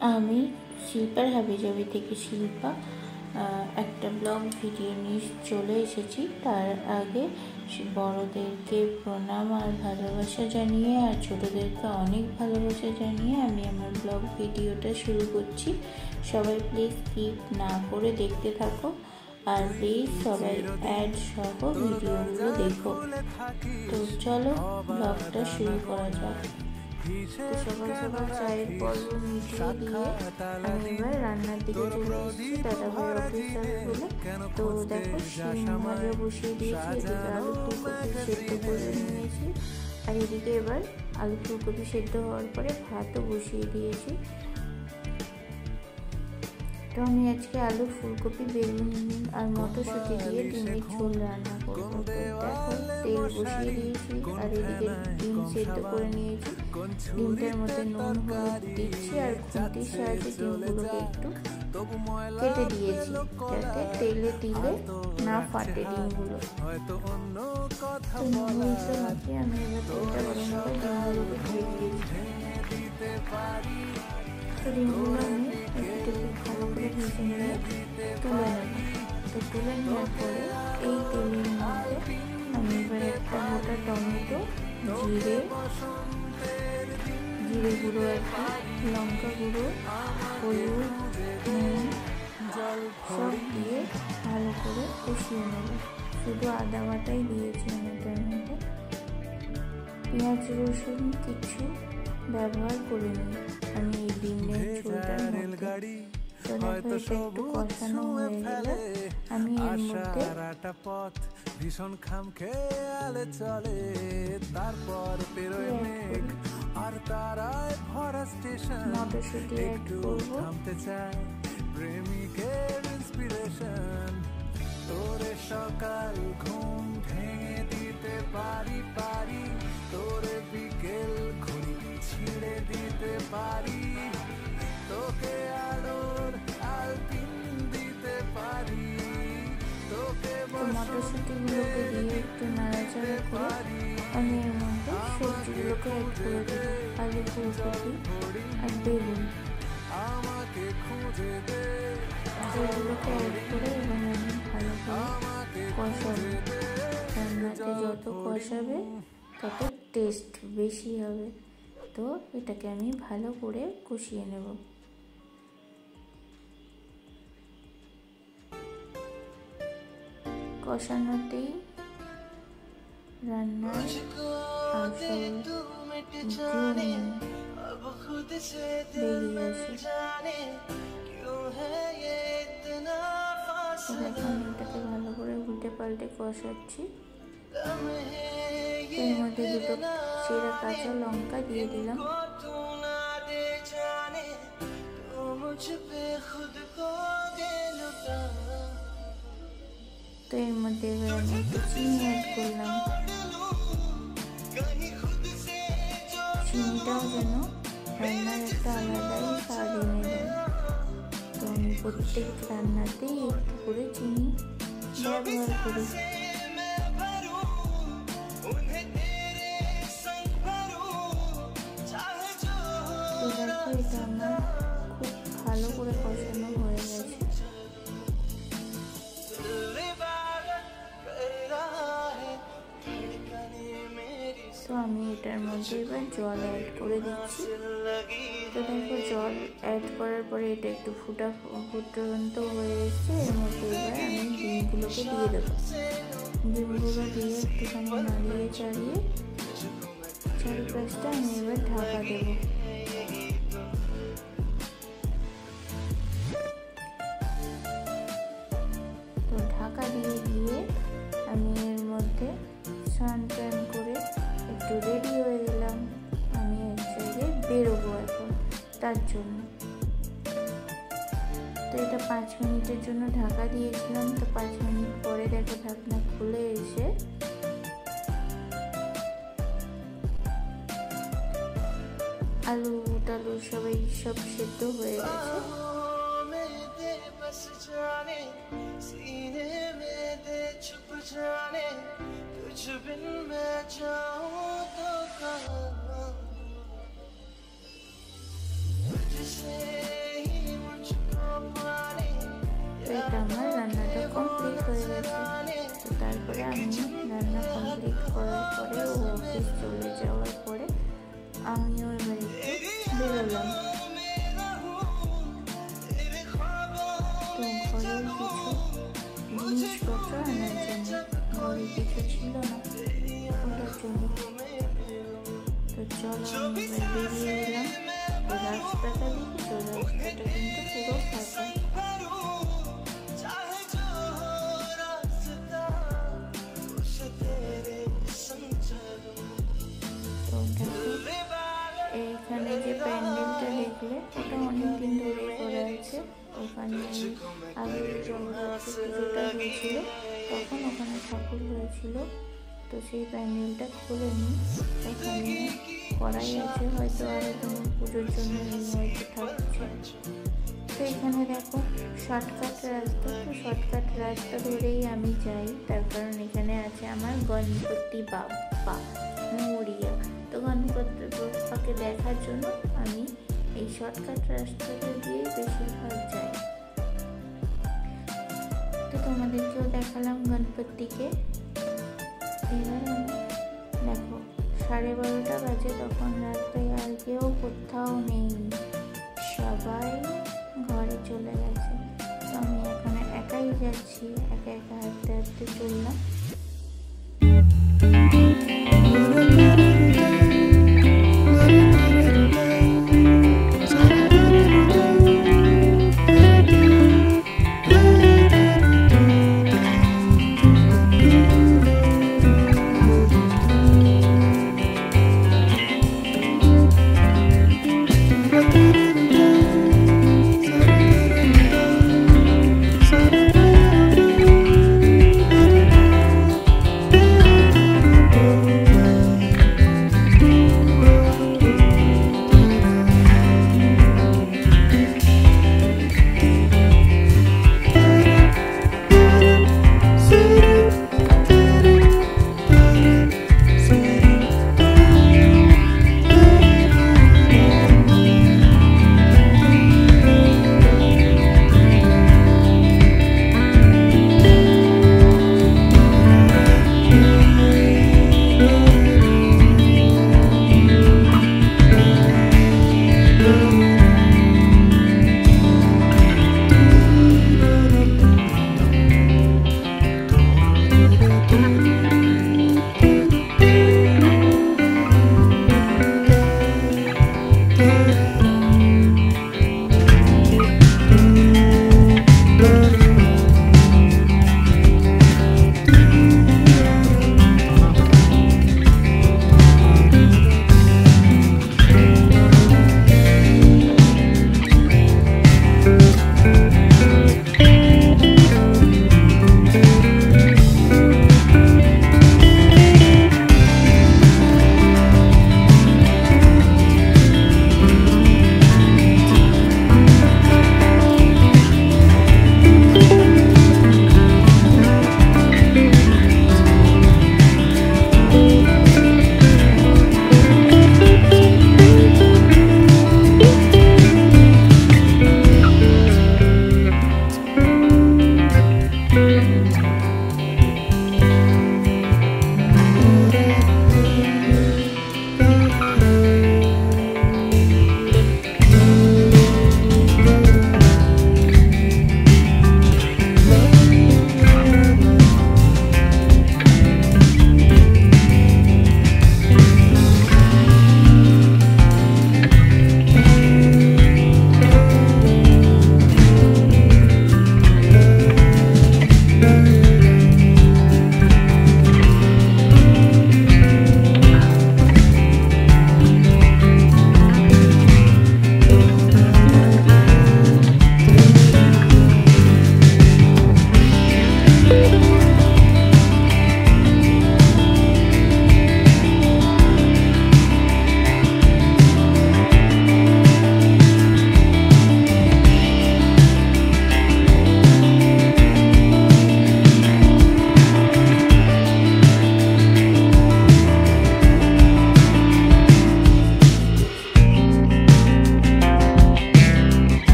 আমি শিল্পার হাবিজাবি থেকে শিল্পা একটা ব্লগ ভিডিও নিয়ে চলে এসেছি। তার আগে বড়দেরকে প্রণাম আর ভালোবাসা জানিয়ে আর ছোটদেরকে অনেক ভালোবাসা জানিয়ে আমি আমার ব্লগ ভিডিওটা শুরু করছি। সবাই প্লিজ স্কিপ না করে দেখতে থাকো আর প্লিজ সবাই অ্যাড সহ ভিডিওগুলো দেখো। তো চলো ব্লগটা শুরু করা যাক। সকাল সকাল চায়ের পর্ব মিটিয়ে দিয়ে আমি এবার রান্নার দিকে চলে এসেছি। দাদা ভাই অফিস যাবে বলে। তো দেখো শিম ভাজা বসিয়ে দিয়েছি, এদিকে আলু ফুলকপি সেদ্ধ করে নিয়েছি আর এদিকে এবার আলু ফুলকপি সেদ্ধ হওয়ার পরে ভাতও বসিয়ে দিয়েছি। তো আমি আজকে আলু ফুলকপি বেগুন আর মটরশুঁটি দিয়ে ডিমের ঝোল রান্না করবো। তো দেখো তেল বসিয়ে দিয়েছি আর এদিকে ডিম সেদ্ধ করে নিয়েছি। ডিমটার মধ্যে নুন হলুদ দিচ্ছি আর খুন্তির সাহায্যে ডিমগুলোকে একটু কেটে দিয়েছি যাতে তেলে দিলে না ফাটে ডিমগুলো। তো নুনটা মাখিয়ে আমি এবার তেলটা গরম করে ডিমগুলোকে দিয়ে দিয়েছি। তো ডিমগুলো আমি একটু ভালো করে ভেজে নিয়ে তুলে নেব। তো তুলে নেওয়ার পরে এই তেলের মধ্যে আমি এবার একটা গোটা টমেটো, জিরে গুঁড়ো, একটা লঙ্কা গুঁড়ো, হলুদ, নুন সব দিয়ে ভালো করে কষিয়ে নেব। শুধু আদা বাটাই দিয়েছি আমি এটার মধ্যে, পেঁয়াজ রসুন কিছু ব্যবহার করিনি আমি এই ডিমের ঝোলটার মধ্যে। তো দেখো এটা একটু কষানো হয়ে গেলে আমি এর মধ্যে ভীষণ খাম খেয়ালে চলে তারপর পেরোয় মেঘ আর তারায় ভরা স্টেশন মটরশুঁটি অ্যাড করব। থামতে চায় প্রেমিকের ইন্সপিরেশন তোরে সকাল ঘুম ভেঙে দিতে পারি তোরে বিকেল ঘুরি ছিঁড়ে দিতে পারি তোকে আলোর আলপিন দিতে পারি তোকে মটরশুঁটিগুলোকে দিয়ে একটু নাড়াচাড়া করে আমি এর মধ্যে সবজিগুলোকে অ্যাড করে দেবো। আলু ফুলকপি আর বেগুন আমাকে খুঁজে দে সেগুলোকে অ্যাড করে এবং আমি ভালো করে কষাবো। রান্নাতে যত কষাবে তত টেস্ট বেশি হবে। তো এটাকে আমি ভালো করে কষিয়ে নেব। কষানোতেই রান্নার আসল গুণ বেরিয়ে আসে। এখন এটাকে ভালো করে উল্টে পাল্টে কষাচ্ছি। এর মধ্যে দুটো চেরা কাঁচা লঙ্কা দিয়ে দিলাম। তো এর মধ্যে এবার আমি একটু চিনি অ্যাড করলাম। চিনিটাও যেন রান্নার একটা আলাদাই স্বাদ এনে দেয়। তো আমি প্রত্যেক রান্নাতেই একটু করে চিনি ব্যবহার করি। তো দেখো এটা আমার খুব ভালো করে কষানো হয়ে গেছে। তো আমি এটার মধ্যে এবার জল অ্যাড করে দিচ্ছি। তো দেখো জল অ্যাড করার পরে এটা একটু ফুটন্ত হয়ে এসছে। এর মধ্যে এবার আমি ডিমগুলোকে দিয়ে দেবো। ডিমগুলো দিয়ে একটুখানি নাড়িয়ে চাড়িয়ে চারিপাশটা আমি এবার ঢাকা দেবো। তো ঢাকা দিয়ে আমি এর মধ্যে স্নান টান করে একটু রেডি হয়ে গেলাম। আমি এক জায়গায় বেরোবো এখন তার জন্য। তো এটা 5 মিনিটের জন্য ঢাকা দিয়েছিলাম। তো 5 মিনিট পরে দেখো ঢাকনা খুলে এসে আলু টালু সব সেদ্ধ হয়ে গেছে। तुझ बिन मैं जाऊं तो कहाँ तुझसे একটা আমার রান্নাটা কমপ্লিট হয়ে গেছে। তো তারপরে আমি রান্না কমপ্লিট করার পরে ও অফিস চলে যাওয়ার পরে আমিও এবার একটু বেরোলাম। তো ঘরের কিছু জিনিসপত্র আনার জন্য, ঘরে কিছু ছিল না ওটার জন্য। তো চলো আমি এবার বেরিয়ে এলাম। রাস্তাটা দেখেছো, রাস্তাটা কিন্তু পুরো ফাঁকা। এখানে যে প্যান্ডেলটা দেখলে ওটা অনেকদিন ধরে করা আছে। ওখানে আগে জগদ্ধাত্রী পুজোটা হয়েছিল, তখন ওখানে ঠাকুর হয়েছিল। তো সেই প্যান্ডেলটা খুলে নিই, ওখানে করাই আছে, হয়তো আরও কোনো পুজোর জন্য হয়তো থাকছে। তো এখানে দেখো শর্টকাট রাস্তা, তো শর্টকাট রাস্তা ধরেই আমি যাই, তার কারণ এখানে আছে আমার গণপতি বাপ্পা মরিয়া। তো গণপতি বাপ্পাকে দেখার জন্য আমি এই শর্টকাট রাস্তাটা দিয়েই বেশিরভাগ যাই। তো তোমাদেরকেও দেখালাম গণপতিকে। এবার আমি দেখো 12:30 বাজে, তখন রাস্তায় আর কেউ কোথাও নেই, সবাই ঘরে চলে গেছে। তো আমি এখানে একাই যাচ্ছি,